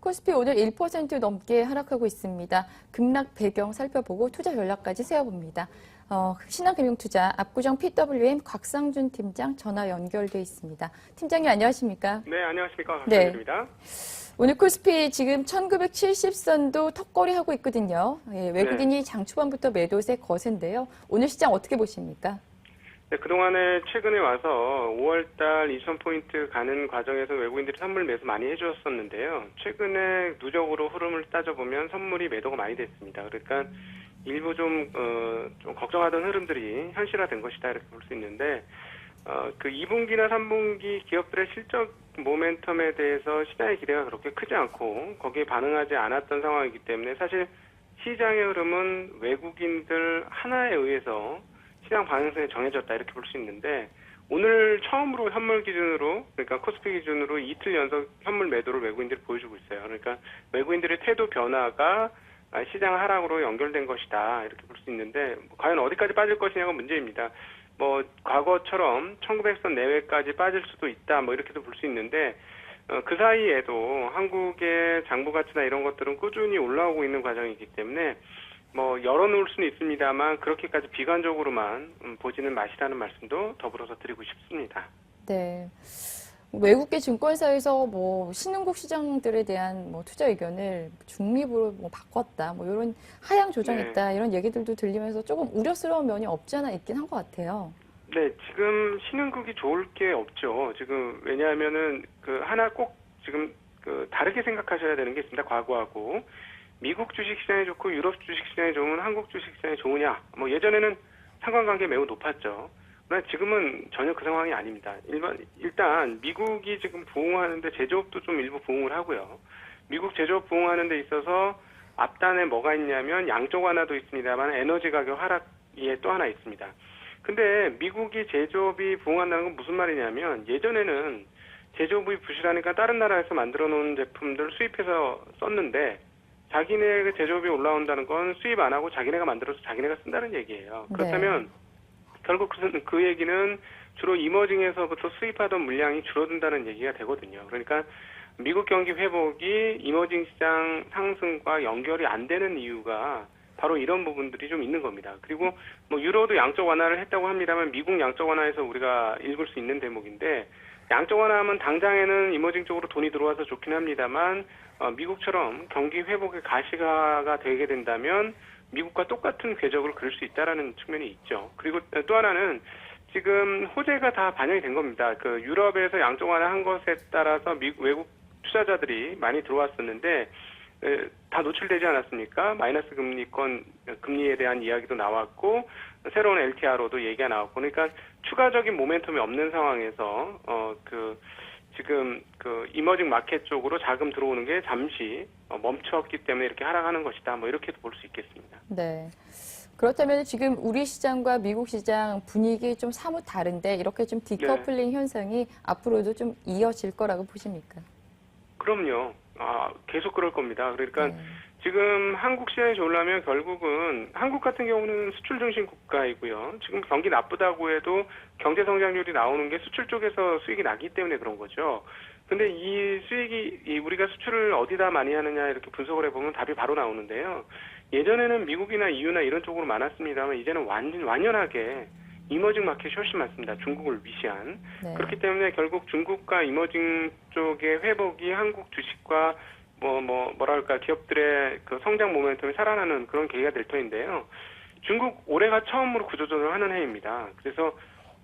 코스피 오늘 1% 넘게 하락하고 있습니다. 급락 배경 살펴보고 투자 전략까지 세워봅니다. 신한금융투자 압구정 PWM 곽상준 팀장 전화 연결돼 있습니다. 팀장님 안녕하십니까? 네, 안녕하십니까. 곽상준입니다. 네. 오늘 코스피 지금 1970선도 턱걸이 하고 있거든요. 예, 외국인이 장 초반부터 매도세 거센데요. 오늘 시장 어떻게 보십니까? 네, 그동안에 최근에 와서 5월달 2,000포인트 가는 과정에서 외국인들이 선물 매수 많이 해주었었는데요. 최근에 누적으로 흐름을 따져보면 선물이 매도가 많이 됐습니다. 그러니까 일부 좀 걱정하던 흐름들이 현실화된 것이다 이렇게 볼 수 있는데 그 2분기나 3분기 기업들의 실적 모멘텀에 대해서 시장의 기대가 그렇게 크지 않고 거기에 반응하지 않았던 상황이기 때문에 사실 시장의 흐름은 외국인들 하나에 의해서 시장 방향성이 정해졌다 이렇게 볼 수 있는데 오늘 처음으로 현물 기준으로 그러니까 코스피 기준으로 이틀 연속 현물 매도를 외국인들이 보여주고 있어요. 그러니까 외국인들의 태도 변화가 시장 하락으로 연결된 것이다 이렇게 볼 수 있는데 과연 어디까지 빠질 것이냐가 문제입니다. 뭐 과거처럼 1900선 내외까지 빠질 수도 있다 뭐 이렇게도 볼 수 있는데 그 사이에도 한국의 장부 가치나 이런 것들은 꾸준히 올라오고 있는 과정이기 때문에 뭐 열어놓을 수는 있습니다만 그렇게까지 비관적으로만 보지는 마시라는 말씀도 더불어서 드리고 싶습니다. 네. 외국계 증권사에서 뭐 신흥국 시장들에 대한 뭐 투자 의견을 중립으로 뭐 바꿨다, 뭐 이런 하향 조정했다 이런 얘기들도 들리면서 조금 우려스러운 면이 없지 않아 있긴 한 것 같아요. 네, 지금 신흥국이 좋을 게 없죠. 지금 왜냐하면은 그 하나 꼭 지금 그 다르게 생각하셔야 되는 게 있습니다. 과거하고 미국 주식시장이 좋고 유럽 주식시장이 좋으면 한국 주식시장이 좋으냐? 뭐 예전에는 상관관계 매우 높았죠. 그러나 지금은 전혀 그 상황이 아닙니다. 일단 미국이 지금 부흥하는데 제조업도 좀 일부 부흥을 하고요. 미국 제조업 부흥하는 데 있어서 앞단에 뭐가 있냐면 양적 완화도 있습니다만 에너지 가격 하락이 또 하나 있습니다. 근데 미국이 제조업이 부흥한다는 건 무슨 말이냐면 예전에는 제조업이 부실하니까 다른 나라에서 만들어 놓은 제품들 수입해서 썼는데 자기네 제조업이 올라온다는 건 수입 안 하고 자기네가 만들어서 자기네가 쓴다는 얘기예요. 그렇다면 결국 그 얘기는 주로 이머징에서부터 수입하던 물량이 줄어든다는 얘기가 되거든요. 그러니까 미국 경기 회복이 이머징 시장 상승과 연결이 안 되는 이유가 바로 이런 부분들이 좀 있는 겁니다. 그리고 뭐 유로도 양적 완화를 했다고 합니다만 미국 양적 완화에서 우리가 읽을 수 있는 대목인데 양적 완화하면 당장에는 이머징 쪽으로 돈이 들어와서 좋긴 합니다만 미국처럼 경기 회복의 가시화가 되게 된다면 미국과 똑같은 궤적을 그릴 수 있다라는 측면이 있죠. 그리고 또 하나는 지금 호재가 다 반영이 된 겁니다. 그 유럽에서 양적 완화한 것에 따라서 외국 투자자들이 많이 들어왔었는데 다 노출되지 않았습니까? 마이너스 금리에 대한 이야기도 나왔고 새로운 LTR로도 얘기가 나왔고 그러니까 추가적인 모멘텀이 없는 상황에서 지금 그 이머징 마켓 쪽으로 자금 들어오는 게 잠시 멈췄기 때문에 이렇게 하락하는 것이다. 뭐 이렇게도 볼 수 있겠습니다. 네. 그렇다면 지금 우리 시장과 미국 시장 분위기 좀 사뭇 다른데 이렇게 좀 디커플링 현상이 앞으로도 좀 이어질 거라고 보십니까? 그럼요. 계속 그럴 겁니다. 그러니까 지금 한국 시장이 좋으려면 결국은 한국 같은 경우는 수출 중심 국가이고요. 지금 경기 나쁘다고 해도 경제 성장률이 나오는 게 수출 쪽에서 수익이 나기 때문에 그런 거죠. 근데 이 수익이 우리가 수출을 어디다 많이 하느냐 이렇게 분석을 해보면 답이 바로 나오는데요. 예전에는 미국이나 EU나 이런 쪽으로 많았습니다만 이제는 완연하게 이머징 마켓이 훨씬 많습니다. 중국을 위시한. 네. 그렇기 때문에 결국 중국과 이머징 쪽의 회복이 한국 주식과 뭐랄까 기업들의 그 성장 모멘텀이 살아나는 그런 계기가 될 터인데요. 중국 올해가 처음으로 구조조정을 하는 해입니다. 그래서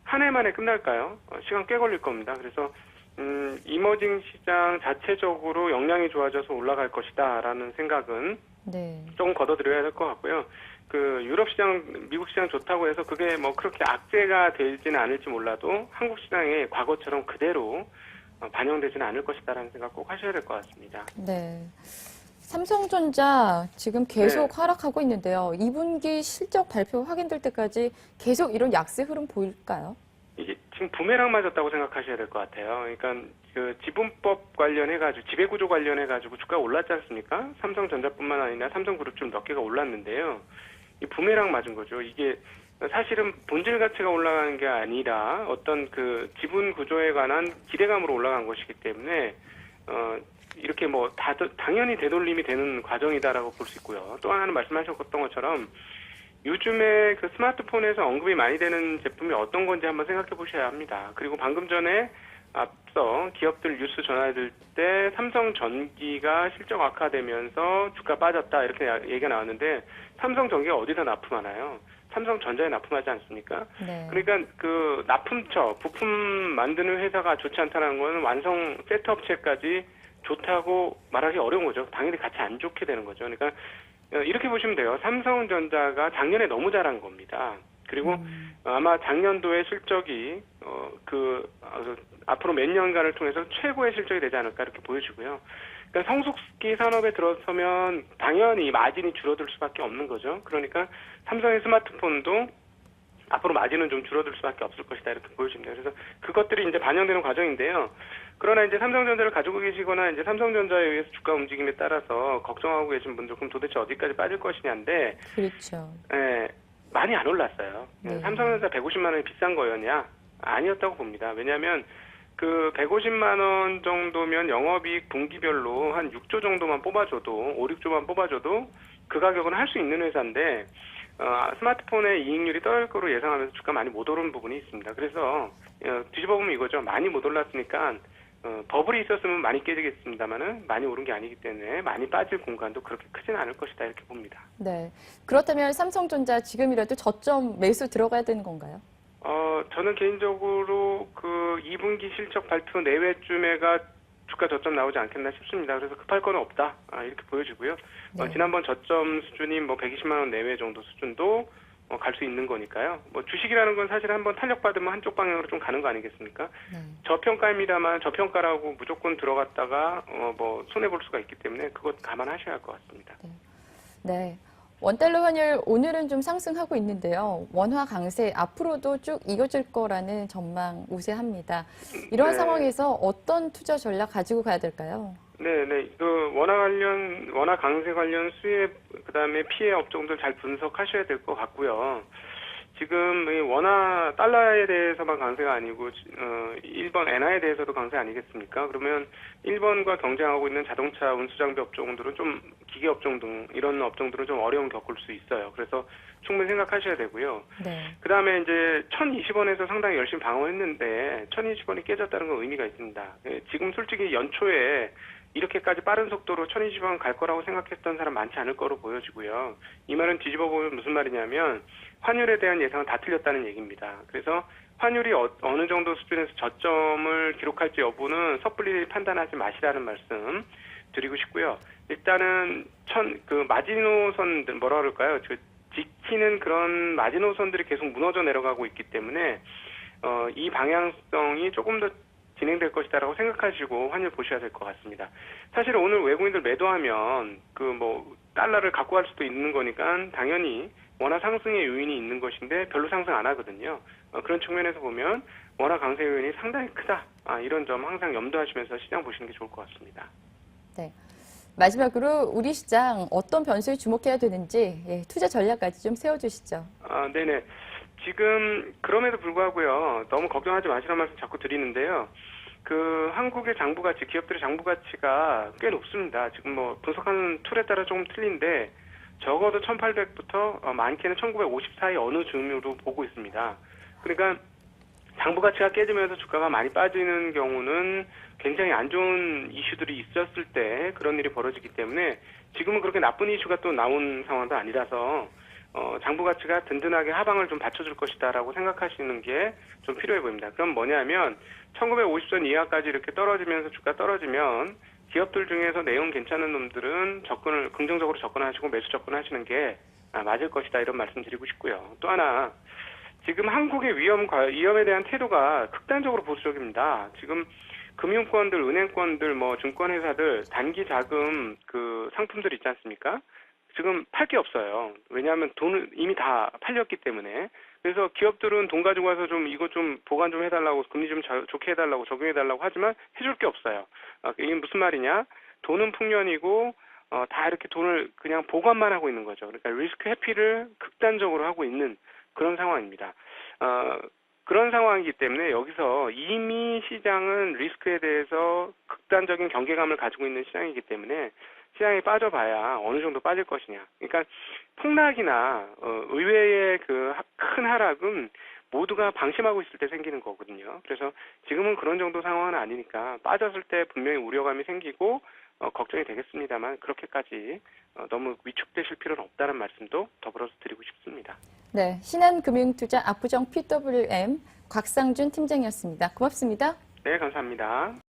한 해 만에 끝날까요? 시간 꽤 걸릴 겁니다. 그래서 이머징 시장 자체적으로 역량이 좋아져서 올라갈 것이다라는 생각은 조금 걷어들여야 될 것 같고요. 그 유럽 시장, 미국 시장 좋다고 해서 그게 뭐 그렇게 악재가 되지는 않을지 몰라도 한국 시장에 과거처럼 그대로 반영되지는 않을 것이다라는 생각 꼭 하셔야 될 것 같습니다. 네. 삼성전자 지금 계속 하락하고 있는데요. 2분기 실적 발표 확인될 때까지 계속 이런 약세 흐름 보일까요? 이게 지금 부메랑 맞았다고 생각하셔야 될 것 같아요. 그러니까 그 지분법 관련해가지고 지배구조 관련해가지고 주가가 올랐지 않습니까? 삼성전자뿐만 아니라 삼성그룹 몇 개가 올랐는데요. 이 부메랑 맞은 거죠. 이게 사실은 본질 가치가 올라가는 게 아니라 어떤 그 지분 구조에 관한 기대감으로 올라간 것이기 때문에 이렇게 뭐 당연히 되돌림이 되는 과정이다라고 볼 수 있고요. 또 하나는 말씀하셨던 것처럼 요즘에 그 스마트폰에서 언급이 많이 되는 제품이 어떤 건지 한번 생각해 보셔야 합니다. 그리고 방금 전에 앞서 기업들 뉴스 전해드릴 때 삼성전기가 실적 악화되면서 주가 빠졌다 이렇게 얘기가 나왔는데 삼성전기가 어디다 납품하나요? 삼성전자에 납품하지 않습니까? 네. 그러니까 그 납품처, 부품 만드는 회사가 좋지 않다는 건 완성 세트 업체까지 좋다고 말하기 어려운 거죠. 당연히 같이 안 좋게 되는 거죠. 그러니까 이렇게 보시면 돼요. 삼성전자가 작년에 너무 잘한 겁니다. 그리고 아마 작년도의 실적이 앞으로 몇 년간을 통해서 최고의 실적이 되지 않을까 이렇게 보여지고요. 그러니까 성숙기 산업에 들어서면 당연히 마진이 줄어들 수밖에 없는 거죠. 그러니까 삼성의 스마트폰도 앞으로 마진은 좀 줄어들 수밖에 없을 것이다 이렇게 보여집니다. 그래서 그것들이 이제 반영되는 과정인데요. 그러나 이제 삼성전자를 가지고 계시거나 이제 삼성전자에 의해서 주가 움직임에 따라서 걱정하고 계신 분들 그럼 도대체 어디까지 빠질 것이냐인데, 그렇죠. 많이 안 올랐어요. 네. 삼성전자 150만 원이 비싼 거였냐? 아니었다고 봅니다. 왜냐하면 그 150만 원 정도면 영업이익 분기별로 한 6조 정도만 뽑아줘도 5, 6조만 뽑아줘도 그 가격은 할 수 있는 회사인데 스마트폰의 이익률이 떨어질 거로 예상하면서 주가 많이 못 오른 부분이 있습니다. 그래서 뒤집어보면 이거죠. 많이 못 올랐으니까 버블이 있었으면 많이 깨지겠습니다만은 많이 오른 게 아니기 때문에 많이 빠질 공간도 그렇게 크지는 않을 것이다 이렇게 봅니다. 네. 그렇다면 삼성전자 지금이라도 저점 매수 들어가야 되는 건가요? 저는 개인적으로 그 2분기 실적 발표 내외쯤에가 주가 저점 나오지 않겠나 싶습니다. 그래서 급할 건 없다. 이렇게 보여지고요. 네. 지난번 저점 수준이 뭐 120만 원 내외 정도 수준도 갈 수 있는 거니까요. 뭐 주식이라는 건 사실 한번 탄력받으면 한쪽 방향으로 좀 가는 거 아니겠습니까? 네. 저평가입니다만 저평가라고 무조건 들어갔다가 뭐 손해 볼 수가 있기 때문에 그것 감안하셔야 할 것 같습니다. 네. 원달러 환율 오늘은 좀 상승하고 있는데요. 원화 강세 앞으로도 쭉 이어질 거라는 전망 우세합니다. 이런 네. 상황에서 어떤 투자 전략 가지고 가야 될까요? 네. 그 원화 강세 관련 수혜 그다음에 피해 업종들 잘 분석하셔야 될 것 같고요. 지금 이 원화 달러에 대해서만 강세가 아니고 일본 엔화에 대해서도 강세 아니겠습니까? 그러면 일본과 경쟁하고 있는 자동차 운수장비 업종들은 좀 기계 업종 등 이런 업종들은 좀 어려움 겪을 수 있어요. 그래서 충분히 생각하셔야 되고요. 네. 그다음에 이제 1,020원에서 상당히 열심히 방어했는데 1,020원이 깨졌다는 건 의미가 있습니다. 지금 솔직히 연초에 이렇게까지 빠른 속도로 1,020원 갈 거라고 생각했던 사람 많지 않을 거로 보여지고요. 이 말은 뒤집어 보면 무슨 말이냐면 환율에 대한 예상은 다 틀렸다는 얘기입니다. 그래서 환율이 어느 정도 수준에서 저점을 기록할지 여부는 섣불리 판단하지 마시라는 말씀 드리고 싶고요. 일단은 그 마지노선들 뭐라 그럴까요? 지키는 그런 마지노선들이 계속 무너져 내려가고 있기 때문에 이 방향성이 조금 더 진행될 것이다라고 생각하시고 환율 보셔야 될 것 같습니다. 사실 오늘 외국인들 매도하면 달러를 갖고 갈 수도 있는 거니까 당연히 원화 상승의 요인이 있는 것인데 별로 상승 안 하거든요. 그런 측면에서 보면 원화 강세 요인이 상당히 크다. 이런 점 항상 염두하시면서 시장 보시는 게 좋을 것 같습니다. 네. 마지막으로 우리 시장 어떤 변수에 주목해야 되는지 투자 전략까지 좀 세워주시죠. 네네. 지금 그럼에도 불구하고요. 너무 걱정하지 마시라는 말씀 자꾸 드리는데요. 그 한국의 장부 가치, 기업들의 장부 가치가 꽤 높습니다. 지금 뭐 분석하는 툴에 따라 조금 틀린데 적어도 1,800부터 많게는 1,950 사이 어느 즈음으로 보고 있습니다. 그러니까 장부 가치가 깨지면서 주가가 많이 빠지는 경우는 굉장히 안 좋은 이슈들이 있었을 때 그런 일이 벌어지기 때문에 지금은 그렇게 나쁜 이슈가 또 나온 상황도 아니라서 장부 가치가 든든하게 하방을 좀 받쳐줄 것이다라고 생각하시는 게 좀 필요해 보입니다. 그럼 뭐냐면 1950선 이하까지 이렇게 떨어지면서 주가 떨어지면 기업들 중에서 내용 괜찮은 놈들은 긍정적으로 접근하시고 매수 접근하시는 게 맞을 것이다 이런 말씀 드리고 싶고요. 또 하나 지금 한국의 위험에 대한 태도가 극단적으로 보수적입니다. 지금 금융권들, 은행권들, 증권회사들 단기 자금 그 상품들 있지 않습니까? 지금 팔 게 없어요. 왜냐하면 돈을 이미 다 팔렸기 때문에. 그래서 기업들은 돈 가지고 와서 좀 이거 좀 보관 좀 해달라고 금리 좀 좋게 해달라고 적용해달라고 하지만 해줄 게 없어요. 이게 무슨 말이냐? 돈은 풍년이고 다 이렇게 돈을 그냥 보관만 하고 있는 거죠. 그러니까 리스크 회피를 극단적으로 하고 있는 그런 상황입니다. 그런 상황이기 때문에 여기서 이미 시장은 리스크에 대해서 극단적인 경계감을 가지고 있는 시장이기 때문에 시장이 빠져봐야 어느 정도 빠질 것이냐. 그러니까 폭락이나 의외의 그 큰 하락은 모두가 방심하고 있을 때 생기는 거거든요. 그래서 지금은 그런 정도 상황은 아니니까 빠졌을 때 분명히 우려감이 생기고 걱정이 되겠습니다만 그렇게까지 너무 위축되실 필요는 없다는 말씀도 더불어서 드리고 싶습니다. 네, 신한금융투자 압구정 PWM 곽상준 팀장이었습니다. 고맙습니다. 네, 감사합니다.